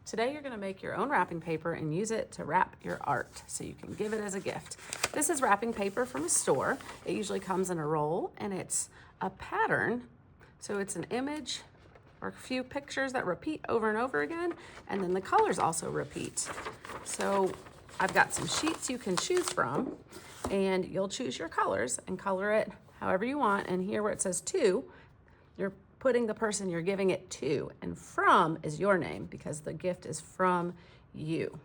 Today you're going to make your own wrapping paper and use it to wrap your art so you can give it as a gift. This is wrapping paper from a store. It usually comes in a roll and it's a pattern. So it's an image or a few pictures that repeat over and over again, and then the colors also repeat. So I've got some sheets you can choose from, and you'll choose your colors and color it however you want. And here where it says to, you're putting the person you're giving it to, and from is your name because the gift is from you.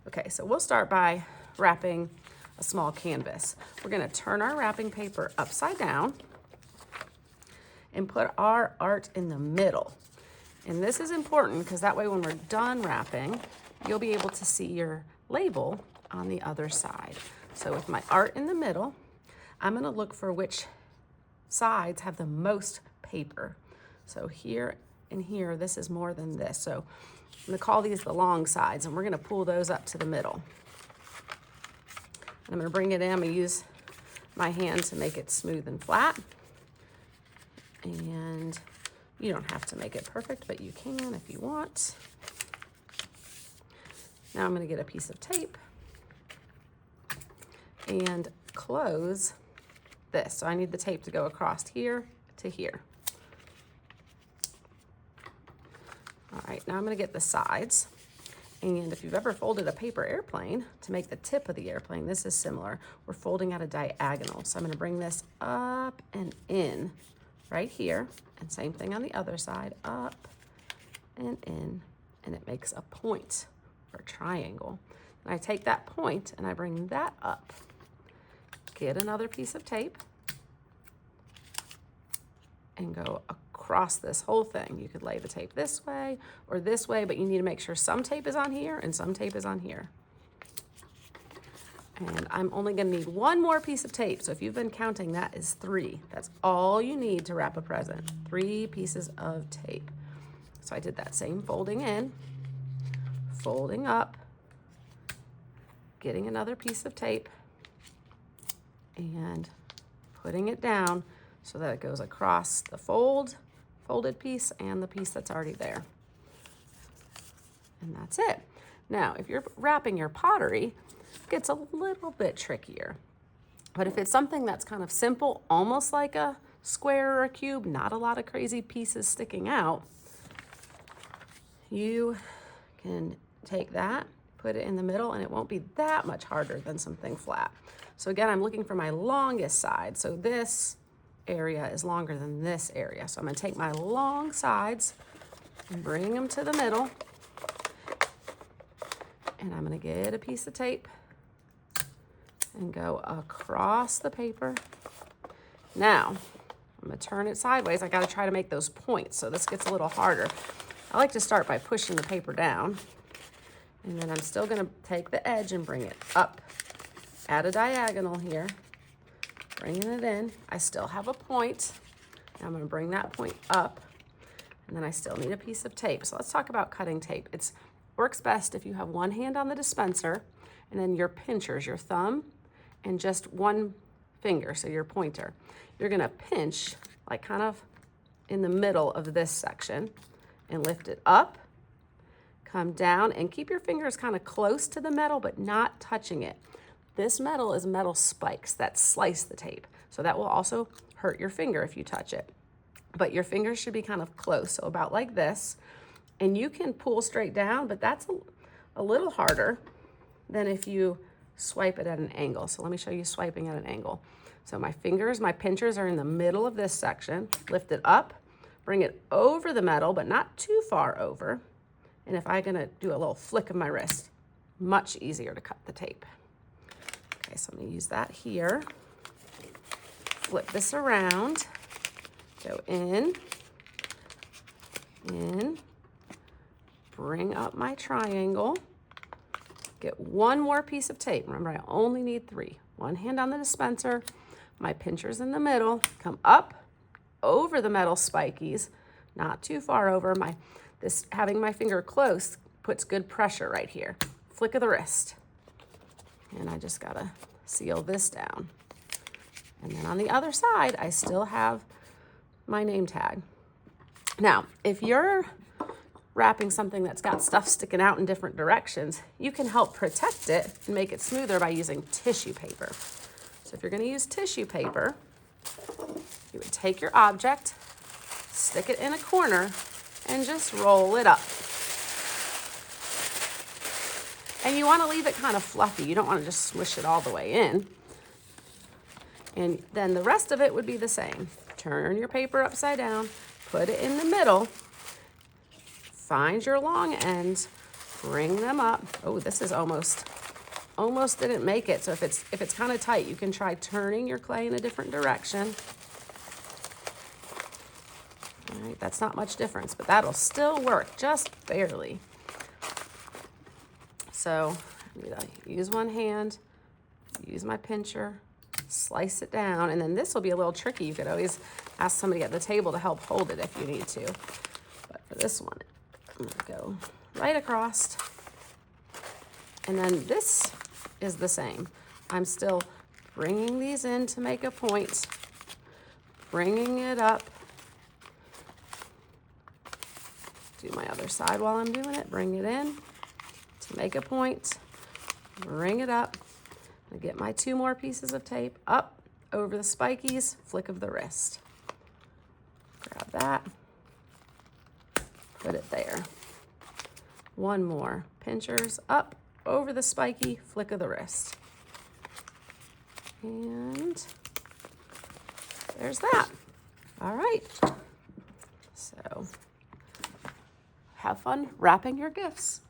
Okay, so we'll start by wrapping a small canvas. We're gonna turn our wrapping paper upside down and put our art in the middle. And this is important because that way when we're done wrapping, you'll be able to see your label on the other side. So with my art in the middle, I'm gonna look for which sides have the most paper. So here and here, this is more than this. So I'm gonna call these the long sides, and we're gonna pull those up to the middle. And I'm gonna bring it in, I'm gonna use my hand to make it smooth and flat. And you don't have to make it perfect, but you can if you want. Now I'm gonna get a piece of tape and close this. So I need the tape to go across here to here. All right, now I'm gonna get the sides. And if you've ever folded a paper airplane to make the tip of the airplane, this is similar. We're folding at a diagonal. So I'm gonna bring this up and in right here. And same thing on the other side, up and in, and it makes a point or a triangle. And I take that point and I bring that up. Get another piece of tape and go across this whole thing. You could lay the tape this way or this way, but you need to make sure some tape is on here and some tape is on here. And I'm only gonna need one more piece of tape. So if you've been counting, that is 3. That's all you need to wrap a present. 3 pieces of tape. So I did that same folding in, folding up, getting another piece of tape, and putting it down so that it goes across the folded piece and the piece that's already there. And that's it. Now, if you're wrapping your pottery, it gets a little bit trickier. But if it's something that's kind of simple, almost like a square or a cube, not a lot of crazy pieces sticking out, you can take that, put it in the middle, and it won't be that much harder than something flat. So again, I'm looking for my longest side. So this area is longer than this area. So I'm gonna take my long sides and bring them to the middle. And I'm gonna get a piece of tape and go across the paper. Now, I'm gonna turn it sideways. I gotta try to make those points, so this gets a little harder. I like to start by pushing the paper down, and then I'm still gonna take the edge and bring it up at a diagonal here, bringing it in. I still have a point. Now I'm gonna bring that point up, and then I still need a piece of tape. So let's talk about cutting tape. It works best if you have one hand on the dispenser, and then your pinchers, your thumb, and just one finger, so your pointer. You're gonna pinch, like kind of in the middle of this section, and lift it up, come down, and keep your fingers kind of close to the metal, but not touching it. This metal is metal spikes that slice the tape. So that will also hurt your finger if you touch it. But your fingers should be kind of close, so about like this. And you can pull straight down, but that's a little harder than if you swipe it at an angle. So let me show you swiping at an angle. So my fingers, my pinchers are in the middle of this section. Lift it up, bring it over the metal, but not too far over. And if I'm gonna do a little flick of my wrist, much easier to cut the tape. Okay, so I'm gonna use that here. Flip this around, go in, bring up my triangle, get one more piece of tape. Remember, I only need 3. One hand on the dispenser, my pincher's in the middle, come up over the metal spikies, not too far over. Having my finger close puts good pressure right here. Flick of the wrist. And I just gotta seal this down. And then on the other side, I still have my name tag. Now, if you're wrapping something that's got stuff sticking out in different directions, you can help protect it and make it smoother by using tissue paper. So if you're going to use tissue paper, you would take your object, stick it in a corner, and just roll it up. And you want to leave it kind of fluffy. You don't want to just swish it all the way in. And then the rest of it would be the same. Turn your paper upside down, put it in the middle, find your long ends, bring them up. Oh, this is almost didn't make it. So if it's kind of tight, you can try turning your clay in a different direction. All right, that's not much difference, but that'll still work just barely. So I'm gonna use one hand, use my pincher, slice it down, and then this will be a little tricky. You could always ask somebody at the table to help hold it if you need to. But for this one, I'm gonna go right across. And then this is the same. I'm still bringing these in to make a point, bringing it up. Do my other side while I'm doing it, bring it in to make a point, bring it up. I get my 2 more pieces of tape up over the spikies, flick of the wrist. Grab that, put it there. 1 more, pinchers up over the spiky, flick of the wrist. And there's that. All right. So have fun wrapping your gifts.